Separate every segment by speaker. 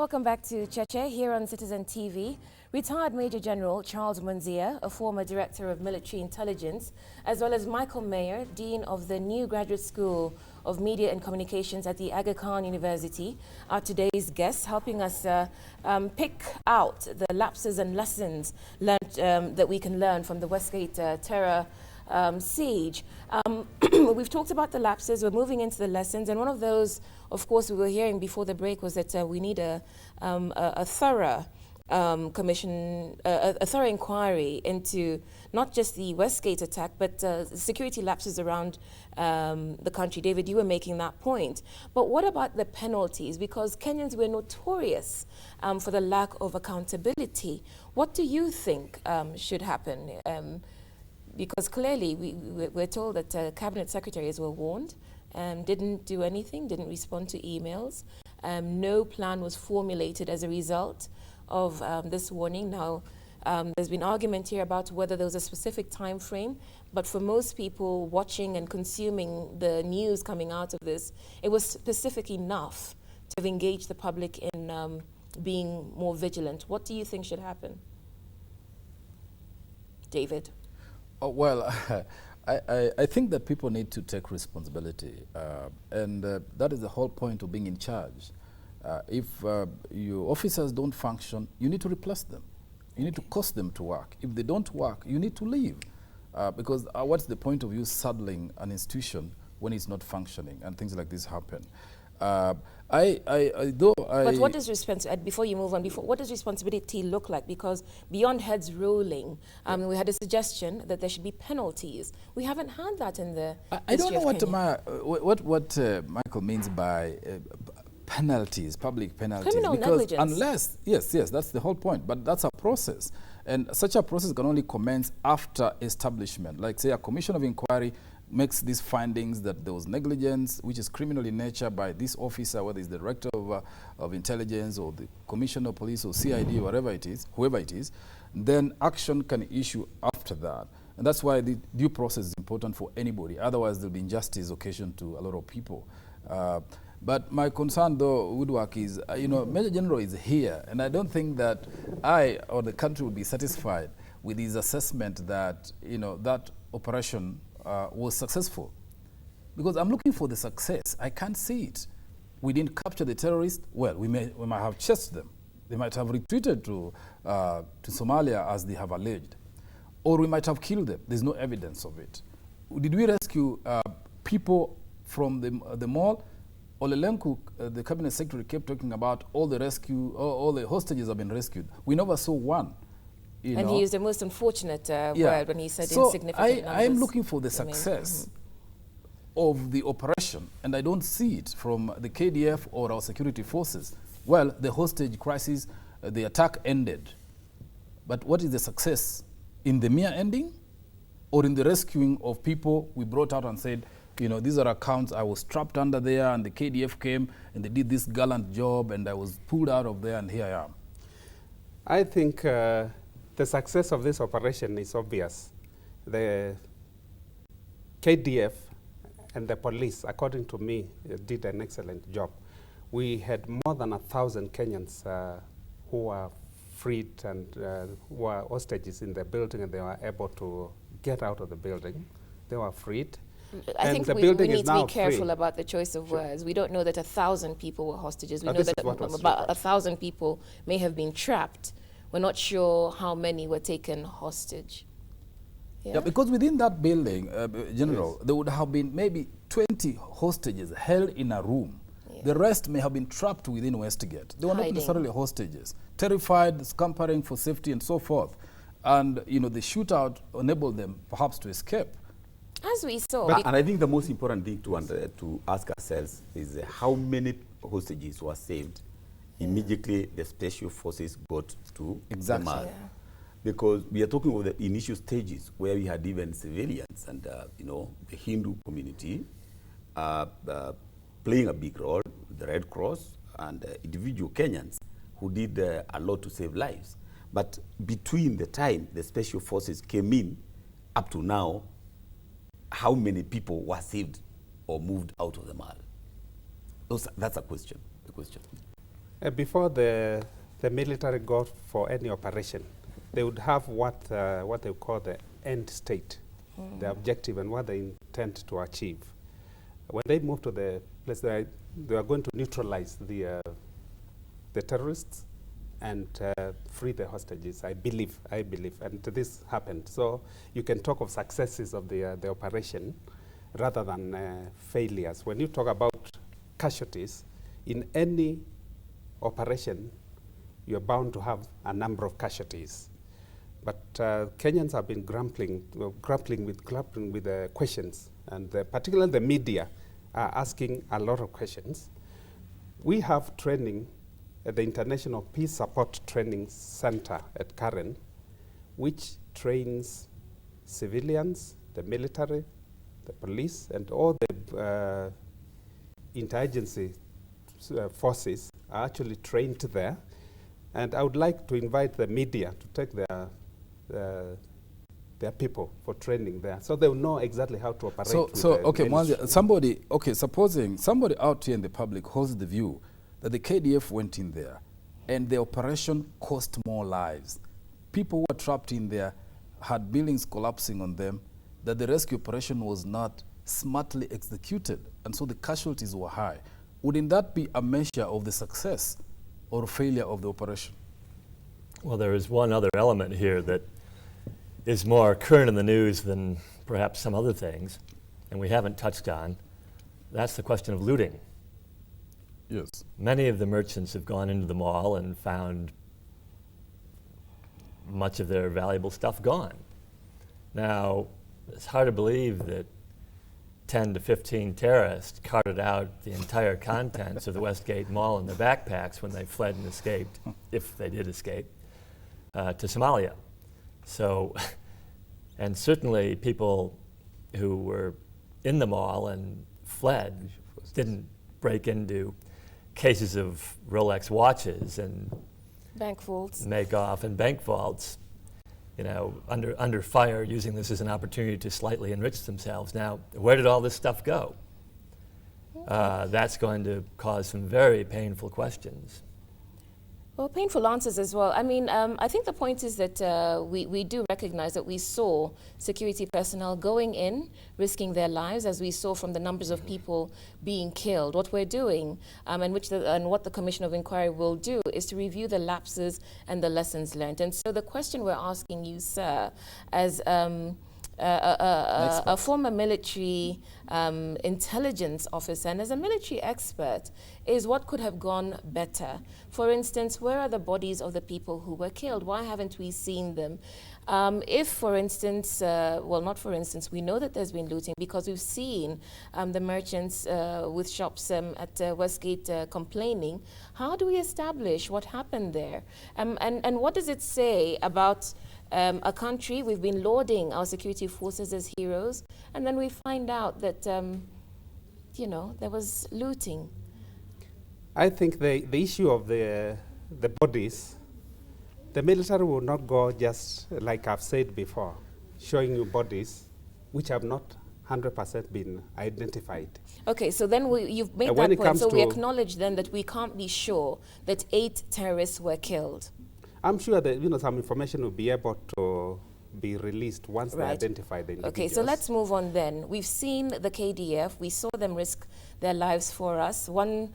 Speaker 1: Welcome back to Cheche here on Citizen TV. Retired Major General Charles Munzia, a former Director of Military Intelligence, as well as Michael Mayer, Dean of the New Graduate School of Media and Communications at the Aga Khan University, are today's guests, helping us pick out the lapses and lessons learned, that we can learn from the Westgate terror siege. We've talked about the lapses, we're moving into the lessons, and one of those, of course, we were hearing before the break was that we need a thorough a thorough inquiry into not just the Westgate attack, but security lapses around the country. David, you were making that point. But what about the penalties? Because Kenyans were notorious for the lack of accountability. What do you think should happen? Because clearly we're told that cabinet secretaries were warned, didn't do anything, didn't respond to emails. No plan was formulated as a result of this warning. Now, there's been argument here about whether there was a specific time frame, but for most people watching and consuming the news coming out of this, it was specific enough to have engaged the public in being more vigilant. What do you think should happen? David?
Speaker 2: Oh, well, I think that people need to take responsibility, and that is the whole point of being in charge. If your officers don't function, you need to replace them. You need to cause them to work. If they don't work, you need to leave. Because what's the point of you saddling an institution when it's not functioning and things like this happen? But what does responsibility, before you move on, what does responsibility look like? Because beyond heads rolling, we had a suggestion that there should be penalties. We haven't had that in the I don't know what Michael means by penalties, public penalties.
Speaker 1: Criminal
Speaker 2: because
Speaker 1: negligence.
Speaker 2: Unless, yes, that's the whole point. But that's a process. And such a process can only commence after establishment. Like, say, a commission of inquiry makes these findings that there was negligence, which is criminal in nature, by this officer, whether it's the director of intelligence or the commissioner of police or CID or whatever it is, whoever it is, then action can issue after that. And that's why the due process is important for anybody. Otherwise, there'll be injustice occasioned to a lot of people. But my concern, though, Woodwork, is, Major General is here, and I don't think that I or the country would be satisfied with his assessment that, that operation was successful. Because I'm looking for the success. I can't see it. We didn't capture the terrorists. Well, we might have chased them. They might have retreated to Somalia, as they have alleged. Or we might have killed them. There's no evidence of it. Did we rescue people from the mall? Olelenku, the cabinet secretary, kept talking about all the hostages have been rescued. We never saw one.
Speaker 1: And he used the most unfortunate word when he said insignificant numbers.
Speaker 2: I am looking for the success of the operation, and I don't see it from the KDF or our security forces. Well, the hostage crisis, the attack ended. But what is the success? In the mere ending, or in the rescuing of people we brought out and said, these are accounts, I was trapped under there, and the KDF came, and they did this gallant job, and I was pulled out of there, and here I am.
Speaker 3: I think the success of this operation is obvious. The KDF and the police, according to me, did an excellent job. We had more than 1,000 Kenyans who were freed and who were hostages in the building, and they were able to get out of the building. They were freed.
Speaker 1: I think we need to be careful about the choice of words. We don't know that 1,000 people were hostages. We know that about 1,000 people may have been trapped. We're not sure how many were taken hostage.
Speaker 2: Yeah, because within that building, General, there would have been maybe 20 hostages held in a room. Yeah. The rest may have been trapped within Westgate. They were not necessarily hostages. Terrified, scampering for safety and so forth. And, the shootout enabled them perhaps to escape.
Speaker 1: As we saw.
Speaker 4: And I think the most important thing to ask ourselves is how many hostages were saved immediately the special forces got to the mall. Yeah. Because we are talking about the initial stages where we had even civilians and, the Hindu community playing a big role, the Red Cross and individual Kenyans who did a lot to save lives. But between the time the special forces came in up to now, how many people were saved or moved out of the mall? That's a question. The question.
Speaker 3: Before the military go for any operation, they would have what they call the end state, the objective and what they intend to achieve. When they move to the place, they are going to neutralize the terrorists and free the hostages. I believe, and this happened. So you can talk of successes of the operation rather than failures. When you talk about casualties in any operation, you're bound to have a number of casualties. But Kenyans have been grappling with questions, and particularly the media are asking a lot of questions. We have training at the International Peace Support Training Center at Karen, which trains civilians, the military, the police, and all the interagency forces are actually trained there. And I would like to invite the media to take their people for training there, so they will know exactly how to operate.
Speaker 2: Supposing somebody out here in the public holds the view that the KDF went in there and the operation cost more lives. People who were trapped in there had buildings collapsing on them, that the rescue operation was not smartly executed, and so the casualties were high. Wouldn't that be a measure of the success or failure of the operation?
Speaker 5: Well, there is one other element here that is more current in the news than perhaps some other things, and we haven't touched on. That's the question of looting.
Speaker 2: Yes.
Speaker 5: Many of the merchants have gone into the mall and found much of their valuable stuff gone. Now, it's hard to believe that 10 to 15 terrorists carted out the entire contents of the Westgate Mall in their backpacks when they fled and escaped, if they did escape, to Somalia. So, and certainly people who were in the mall and fled didn't break into cases of Rolex watches and
Speaker 1: bank vaults,
Speaker 5: make off and bank vaults, you know, under fire, using this as an opportunity to slightly enrich themselves. Now, where did all this stuff go? That's going to cause some very painful questions.
Speaker 1: Well, painful answers as well. I mean, I think the point is that we do recognize that we saw security personnel going in, risking their lives, as we saw from the numbers of people being killed. What we're doing, and what the Commission of Inquiry will do, is to review the lapses and the lessons learned. And so the question we're asking you, sir, as a former military intelligence officer and as a military expert, is what could have gone better. For instance, where are the bodies of the people who were killed? Why haven't we seen them? If, for instance, well, not for instance, we know that there's been looting because we've seen the merchants with shops at Westgate complaining. How do we establish what happened there? And what does it say about a country? We've been lauding our security forces as heroes, and then we find out that, you know, there was looting.
Speaker 3: I think the issue of the bodies, the military will not go just, like I've said before, showing you bodies which have not 100% been identified.
Speaker 1: Okay, so then you've made that point, so we acknowledge then that we can't be sure that 8 terrorists were killed.
Speaker 3: I'm sure that, you know, some information will be able to be released once they identify the individuals.
Speaker 1: Okay, so let's move on then. We've seen the KDF. We saw them risk their lives for us. One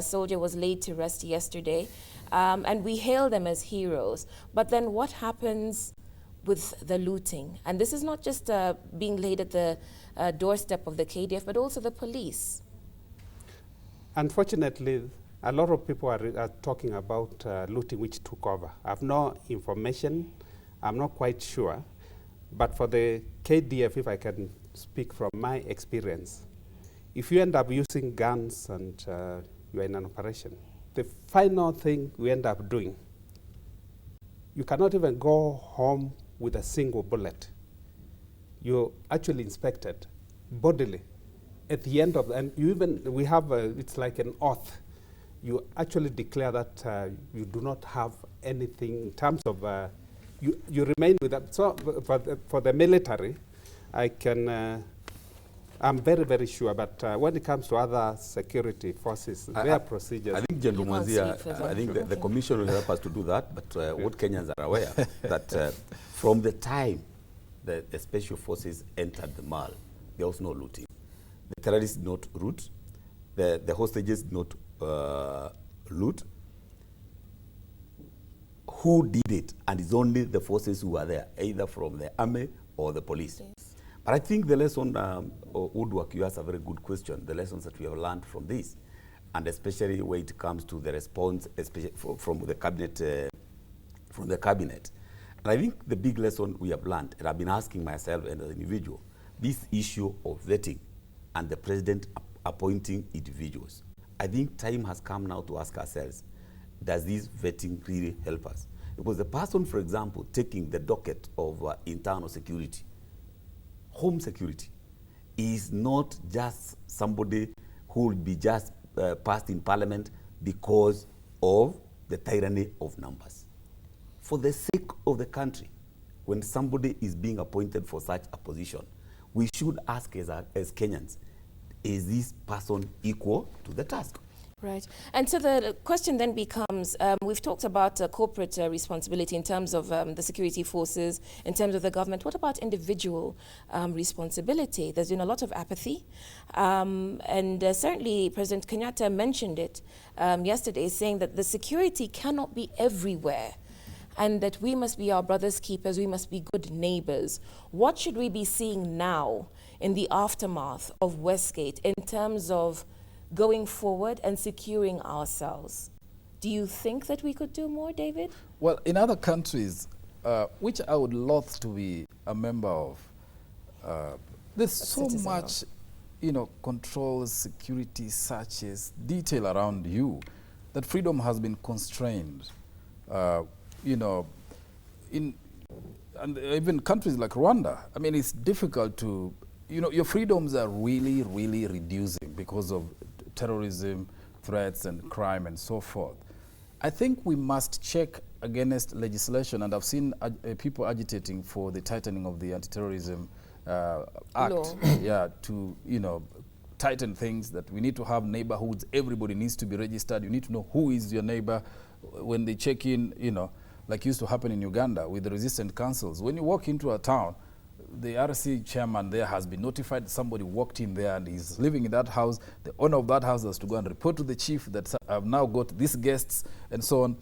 Speaker 1: soldier was laid to rest yesterday, and we hail them as heroes. But then what happens with the looting? And this is not just being laid at the doorstep of the KDF, but also the police.
Speaker 3: Unfortunately, a lot of people are talking about looting which took over. I have no information. I'm not quite sure. But for the KDF, if I can speak from my experience, if you end up using guns and you're in an operation, the final thing we end up doing, you cannot even go home with a single bullet. You're actually inspected bodily. At the end of, and you even, we have, it's like an oath. You actually declare that you do not have anything in terms of, you remain with that. So for the military, I can I'm very, very sure. But when it comes to other security forces, their procedures.
Speaker 4: I think General
Speaker 1: You can't
Speaker 4: Mwanzia,
Speaker 1: speak for
Speaker 4: I think
Speaker 1: them.
Speaker 4: the commission will help us to do that. But what Kenyans are aware that from the time the special forces entered the mall, there was no looting. The terrorists did not root. The hostages did not loot. Who did it? And it's only the forces who are there, either from the army or the police. Yes. But I think the lesson, Woodwork, you asked a very good question, the lessons that we have learned from this, and especially when it comes to the response, especially from the cabinet. And I think the big lesson we have learned, and I've been asking myself and as an individual, this issue of vetting and the president appointing individuals. I think time has come now to ask ourselves, does this vetting really help us? Because the person, for example, taking the docket of internal security, home security, is not just somebody who will be just passed in parliament because of the tyranny of numbers. For the sake of the country, when somebody is being appointed for such a position, we should ask as Kenyans, is this person equal to the task?
Speaker 1: Right. And so the question then becomes, we've talked about corporate responsibility in terms of the security forces, in terms of the government. What about individual responsibility? There's been a lot of apathy. And certainly President Kenyatta mentioned it yesterday, saying that the security cannot be everywhere and that we must be our brother's keepers, we must be good neighbors. What should we be seeing now in the aftermath of Westgate in terms of going forward and securing ourselves? Do you think that we could do more, David?
Speaker 2: Well, in other countries, which I would love to be a member of, there's so much, controls, security, searches, detail around you, that freedom has been constrained. And even countries like Rwanda, I mean, it's difficult to, your freedoms are really, really reducing because of terrorism, threats, and crime, and so forth. I think we must check against legislation, and I've seen people agitating for the tightening of the Anti-Terrorism Act, to tighten things, that we need to have neighborhoods, everybody needs to be registered, you need to know who is your neighbor. When they check in, like used to happen in Uganda with the resistant councils, when you walk into a town, the RC chairman there has been notified somebody walked in there and he's living in that house. The owner of that house has to go and report to the chief that I've now got these guests and so on.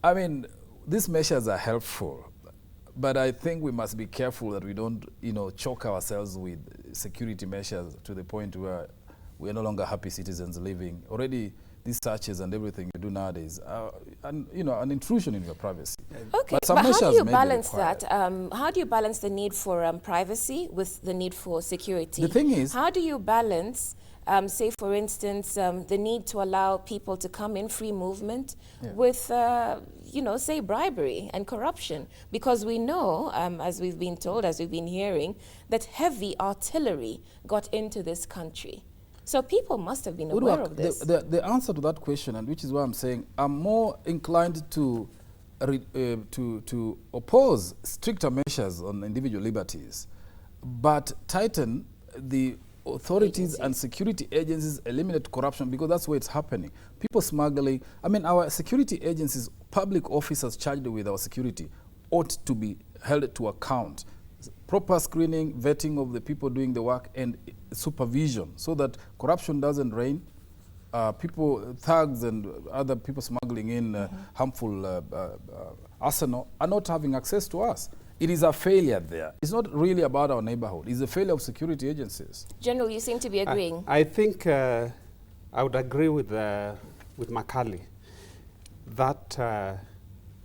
Speaker 2: I mean, these measures are helpful, but I think we must be careful that we don't, choke ourselves with security measures to the point where we are no longer happy citizens living. Already, these searches and everything you do nowadays are, an intrusion in your privacy.
Speaker 1: Okay, but how do you balance that? How do you balance the need for privacy with the need for security?
Speaker 2: The thing is,
Speaker 1: how do you balance, say, for instance, the need to allow people to come in, free movement, with, say, bribery and corruption? Because we know, as we've been told, as we've been hearing, that heavy artillery got into this country. So people must have been aware of this.
Speaker 2: The answer to that question, and which is why I'm saying, I'm more inclined to oppose stricter measures on individual liberties, but tighten the authorities and security agencies, eliminate corruption, because that's where it's happening. People smuggling, our security agencies, public officers charged with our security ought to be held to account. Proper screening, vetting of the people doing the work, and supervision so that corruption doesn't reign. Thugs and other people smuggling in harmful arsenal are not having access to us. It is a failure there. It's not really about our neighborhood. It's a failure of security agencies.
Speaker 1: General, you seem to be agreeing.
Speaker 3: I think I would agree with Makali that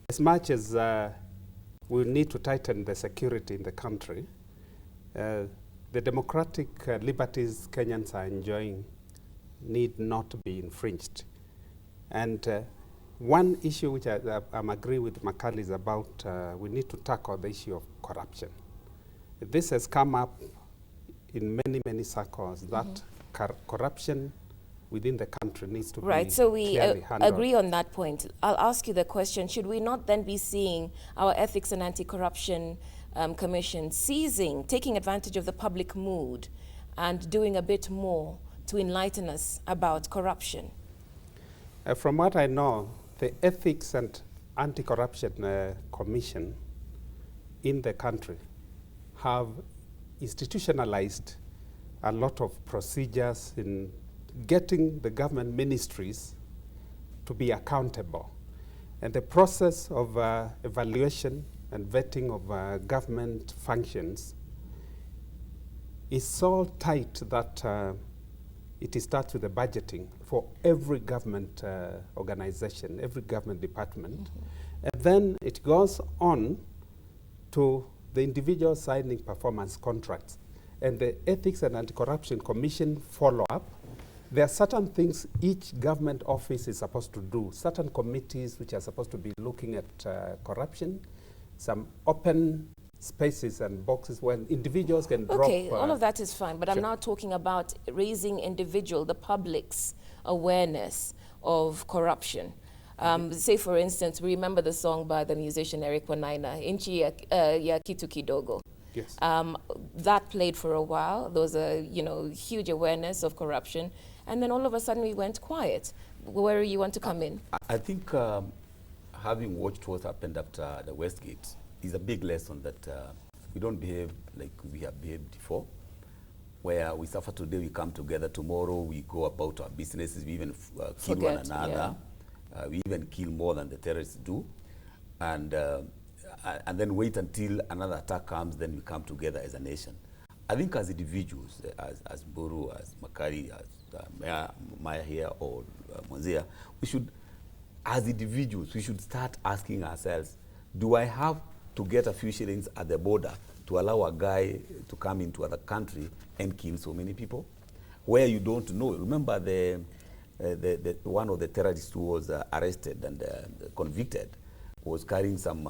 Speaker 3: as much as we need to tighten the security in the country, the democratic liberties Kenyans are enjoying need not to be infringed. And one issue which I'm agree with Makali is about we need to tackle the issue of corruption. This has come up in many, many circles that corruption within the country needs to be
Speaker 1: right, so we agree on that point. I'll ask you the question, should we not then be seeing our Ethics and Anti-Corruption Commission taking advantage of the public mood and doing a bit more to enlighten us about corruption?
Speaker 3: From what I know, the Ethics and Anti-Corruption Commission in the country have institutionalized a lot of procedures in getting the government ministries to be accountable. And the process of evaluation and vetting of government functions is so tight that it starts with the budgeting for every government organization, every government department. And then it goes on to the individual signing performance contracts. And the Ethics and Anti-Corruption Commission follow up. There are certain things each government office is supposed to do, certain committees which are supposed to be looking at corruption, some open spaces and boxes where individuals can drop.
Speaker 1: Okay, all of that is fine, but
Speaker 3: sure.
Speaker 1: I'm now talking about raising the public's awareness of corruption. Say, for instance, we remember the song by the musician Eric Wanaina, Inchi ya Kitu Kidogo.
Speaker 3: Yes.
Speaker 1: That played for a while. There was a huge awareness of corruption, and then all of a sudden we went quiet. Where you want to come in?
Speaker 4: I think having watched what happened after the Westgate is a big lesson that we don't behave like we have behaved before, where we suffer today, we come together tomorrow, we go about our businesses, we even kill one another. Yeah. We even kill more than the terrorists do. And then wait until another attack comes, then we come together as a nation. I think as individuals, as Buru, as Makari, as Maya here, or Monzia, we should, as individuals, we should start asking ourselves, do I have to get a few shillings at the border to allow a guy to come into other country and kill so many people? Where you don't know. Remember the one of the terrorists who was arrested and convicted was carrying some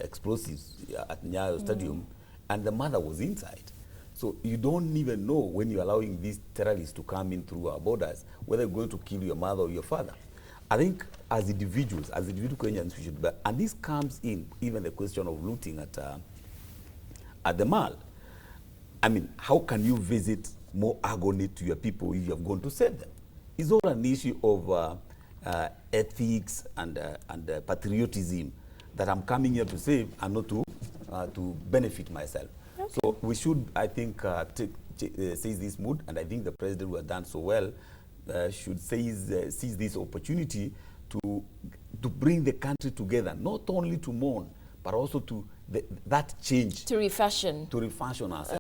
Speaker 4: explosives at Nyayo Stadium, and the mother was inside. So you don't even know when you're allowing these terrorists to come in through our borders, whether they're going to kill your mother or your father. I think as individuals, as individual Kenyans, we should, and this comes in even the question of looting at the mall. I mean, how can you visit more agony to your people if you have gone to save them? It's all an issue of ethics and patriotism that I'm coming here to save and not to benefit myself. Okay. So we should, I think, seize this mood, and I think the president who has done so well should seize this opportunity to bring the country together, not only to mourn, but also to that change.
Speaker 1: To refashion.
Speaker 4: To refashion ourselves.